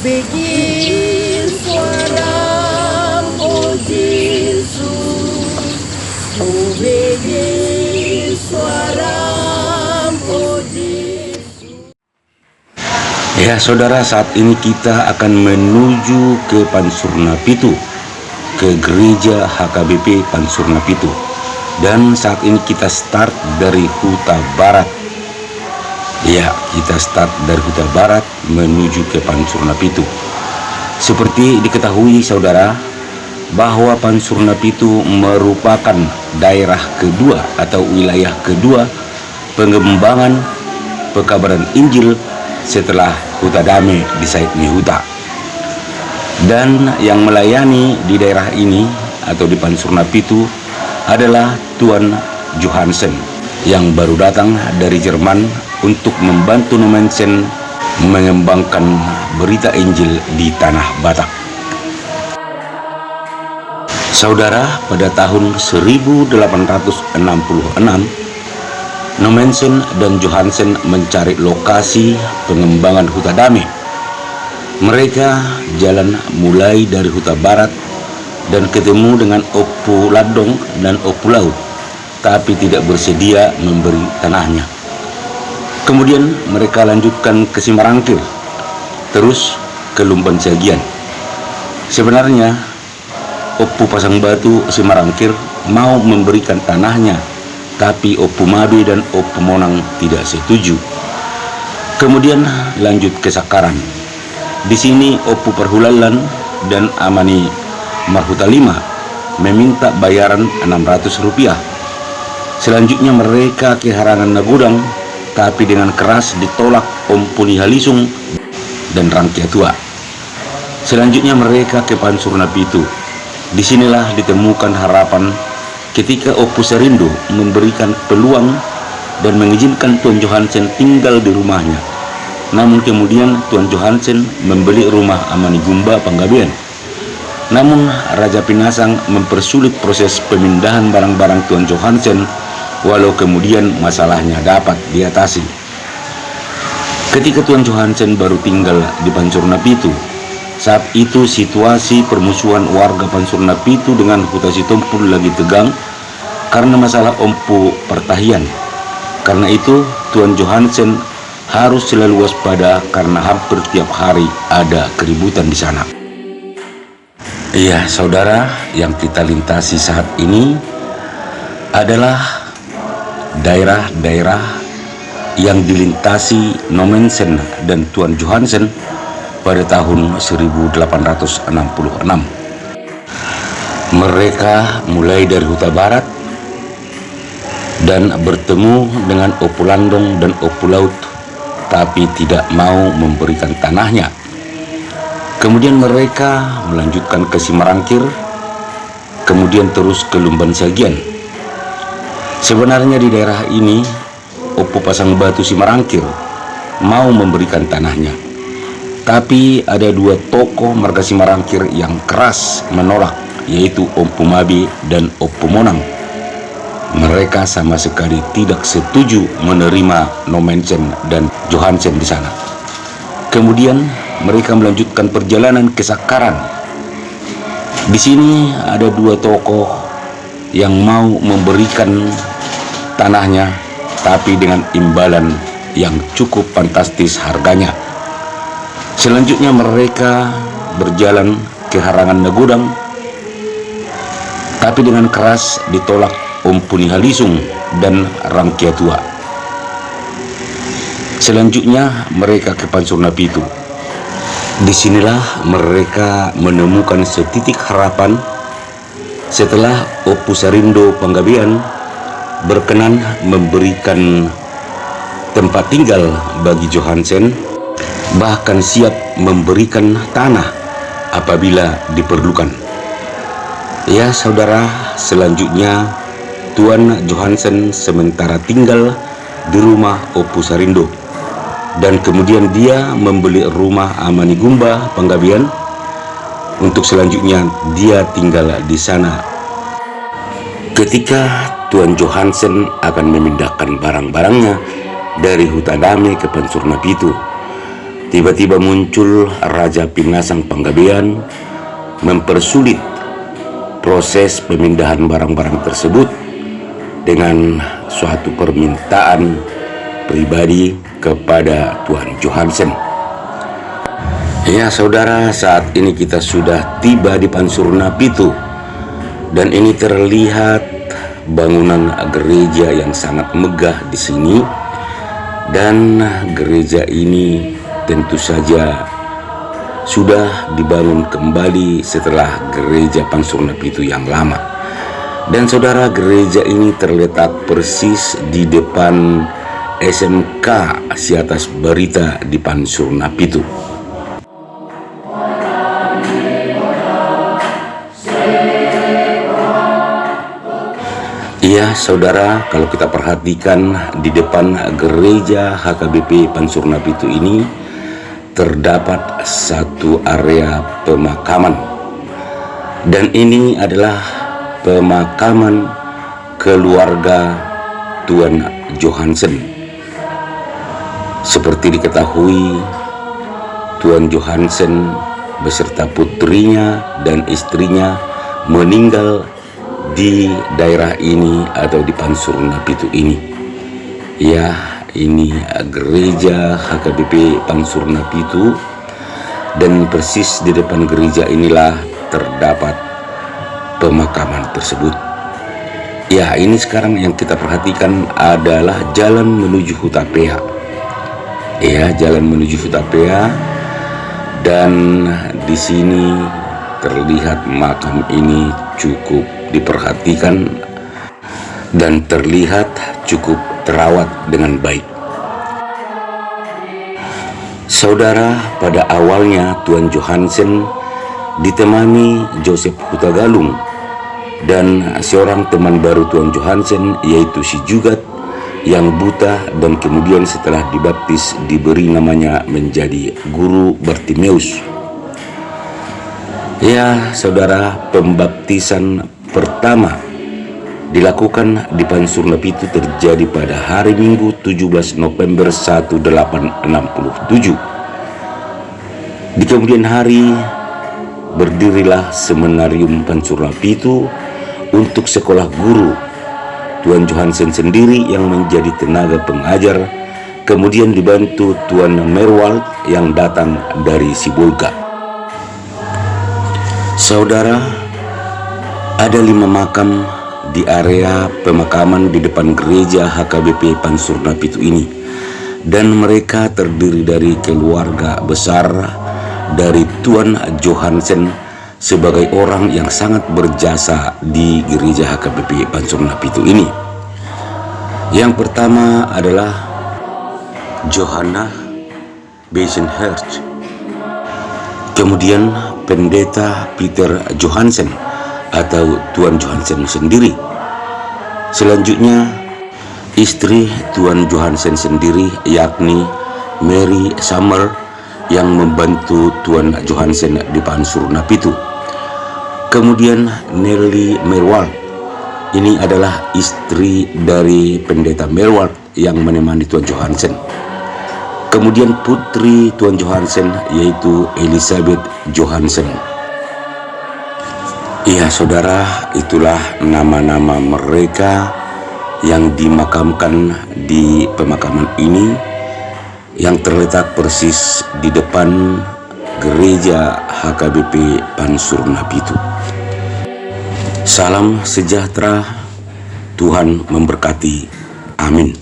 Bikin suara oh Yesus, bikin suara oh Yesus. Ya saudara, saat ini kita akan menuju ke Pansurna Pitu, ke gereja HKBP Pansurna Pitu. Dan saat ini kita start dari Huta Barat. Ya, kita start dari Huta Barat menuju ke Pansurna Pitu. Seperti diketahui saudara, bahwa Pansurna Pitu merupakan daerah kedua atau wilayah kedua pengembangan pekabaran Injil setelah Huta Dame di Saidni Huta. Dan yang melayani di daerah ini atau di Pansurna Pitu adalah Tuan Johansen yang baru datang dari Jerman untuk membantu Nommensen mengembangkan berita Injil di tanah Batak. Saudara, pada tahun 1866 Nommensen dan Johansen mencari lokasi pengembangan Huta Dame. Mereka jalan mulai dari Huta Barat dan ketemu dengan Opu Ladong dan Opu Laut, tapi tidak bersedia memberi tanahnya. Kemudian mereka lanjutkan ke Simarangkir, terus ke Lumban Sagian. Sebenarnya Opu Pasang Batu Simarangkir mau memberikan tanahnya, tapi Opu Mabe dan Opu Monang tidak setuju. Kemudian lanjut ke Sakaran. Di sini Opu Perhulalan dan Amani Marhuta V meminta bayaran Rp600. Selanjutnya mereka ke Harangan Nagudang, tapi dengan keras ditolak Om Puni Halisung dan Rangkia Tua. Selanjutnya mereka ke Pansurna Pitu. Disinilah ditemukan harapan ketika Opu Serindo memberikan peluang dan mengizinkan Tuan Johansen tinggal di rumahnya. Namun kemudian Tuan Johansen membeli rumah Amani Gumba Panggabean. Namun Raja Pinasang mempersulit proses pemindahan barang-barang Tuan Johansen, walau kemudian masalahnya dapat diatasi. Ketika Tuan Johansen baru tinggal di Pansurna Pitu, saat itu situasi permusuhan warga Pansurna Pitu dengan Huta Sitompul lagi tegang karena masalah Ompu Pertahian. Karena itu Tuan Johansen harus selalu waspada karena hampir tiap hari ada keributan di sana. Iya saudara, yang kita lintasi saat ini adalah daerah-daerah yang dilintasi Nommensen dan Tuan Johansen pada tahun 1866. Mereka mulai dari Huta Barat dan bertemu dengan Opu Landong dan Opu Laut, tapi tidak mau memberikan tanahnya. Kemudian mereka melanjutkan ke Simarangkir, kemudian terus ke Lumban Sagian. Sebenarnya di daerah ini Opu Pasang Batu Simarangkir mau memberikan tanahnya, tapi ada dua tokoh marga Simarangkir yang keras menolak, yaitu Opu Mabe dan Opu Monang. Mereka sama sekali tidak setuju menerima Nommensen dan Johansen di sana. Kemudian mereka melanjutkan perjalanan ke Sakaran. Di sini ada dua tokoh yang mau memberikan tanahnya, tapi dengan imbalan yang cukup fantastis harganya. Selanjutnya mereka berjalan ke Harangan Nagudang, tapi dengan keras ditolak Om Puni Halisung dan Rangkia Tua. Selanjutnya mereka ke Pansurna Pitu. Disinilah mereka menemukan setitik harapan setelah Opu Serindo Panggabean berkenan memberikan tempat tinggal bagi Johansen, bahkan siap memberikan tanah apabila diperlukan. Ya saudara, selanjutnya Tuan Johansen sementara tinggal di rumah Opu Serindo, dan kemudian dia membeli rumah Amani Gumba Panggabean untuk selanjutnya dia tinggal di sana. Ketika Tuan Johansen akan memindahkan barang-barangnya dari Huta Dame ke Pansurna Pitu, tiba-tiba muncul Raja Pinasang Panggabean mempersulit proses pemindahan barang-barang tersebut dengan suatu permintaan pribadi kepada Tuan Johansen. Ya saudara, saat ini kita sudah tiba di Pansurna Pitu, dan ini terlihat bangunan gereja yang sangat megah di sini, dan gereja ini tentu saja sudah dibangun kembali setelah gereja Pansurna Pitu yang lama. Dan saudara, gereja ini terletak persis di depan SMK Siatas Barita di Pansurna Pitu. Iya saudara, kalau kita perhatikan di depan gereja HKBP Pansurna Pitu ini terdapat satu area pemakaman, dan ini adalah pemakaman keluarga Tuan Johansen. Seperti diketahui, Tuan Johansen beserta putrinya dan istrinya meninggal di daerah ini atau di Pansurna Pitu ini. Ya, ini gereja HKBP Pansurna Pitu, dan persis di depan gereja inilah terdapat pemakaman tersebut. Ya, ini sekarang yang kita perhatikan adalah jalan menuju Hutapea. Ya, jalan menuju Hutapea, dan di sini terlihat makam ini cukup diperhatikan dan terlihat cukup terawat dengan baik. Saudara, pada awalnya Tuan Johansen ditemani Joseph Hutagalung dan seorang teman baru Tuan Johansen, yaitu si Jugat yang buta, dan kemudian setelah dibaptis diberi namanya menjadi Guru Bartimeus. Ya saudara, pembaptisan pertama dilakukan di Pansurna Pitu terjadi pada hari Minggu 17 November 1867. Di kemudian hari berdirilah Seminarium Pansurna Pitu untuk sekolah guru. Tuan Johansen sendiri yang menjadi tenaga pengajar, kemudian dibantu Tuan Merwald yang datang dari Sibolga. Saudara, ada 5 makam di area pemakaman di depan gereja HKBP Pansurna Pitu ini, dan mereka terdiri dari keluarga besar dari Tuan Johansen sebagai orang yang sangat berjasa di gereja HKBP Pansurna Pitu ini. Yang pertama adalah Johanna Beisenherz, kemudian Pendeta Peter Johansen atau Tuan Johansen sendiri. Selanjutnya istri Tuan Johansen sendiri, yakni Mary Summer, yang membantu Tuan Johansen di Pansurna Pitu. Kemudian Nelly Merwald, ini adalah istri dari Pendeta Merwald yang menemani Tuan Johansen. Kemudian putri Tuan Johansen, yaitu Elizabeth Johansen. Iya saudara, itulah nama-nama mereka yang dimakamkan di pemakaman ini, yang terletak persis di depan gereja HKBP Pansurna Pitu. Salam sejahtera, Tuhan memberkati. Amin.